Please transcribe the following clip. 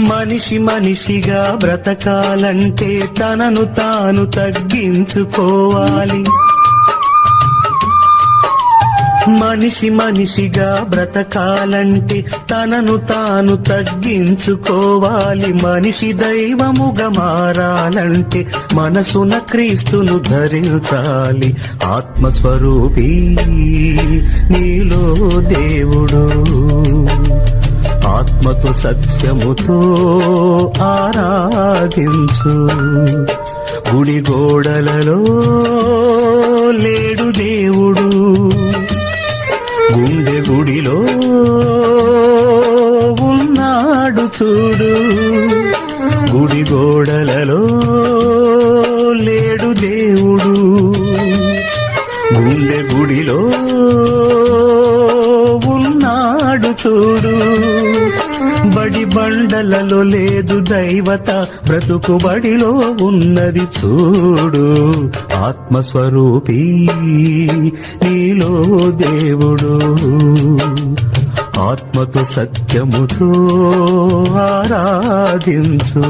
మనిషి మనిషిగా బ్రతకాలంటే తనను తాను తగ్గించుకోవాలి. మనిషి మనిషిగా బ్రతకాలంటే తనను తాను తగ్గించుకోవాలి. మనిషి దైవముగా మారాలంటే మనసున క్రీస్తును ధరించాలి. ఆత్మస్వరూపీ నీలో దేవుడు, ఆత్మతో సత్యముతో ఆరాధించు. గుడి గోడలలో లేడు దేవుడు, గుండె గుడిలో ఉన్నాడు చూడు. గుడి గోడలలో లేడు దేవుడు, గుండె గుడిలో ఉన్నాడు చూడు. బడి బండలలో లేదు దైవత, బ్రతుకు బడిలో ఉన్నది చూడు. ఆత్మస్వరూపీ నీలో దేవుడు, ఆత్మతో సత్యముతో ఆరాధించు.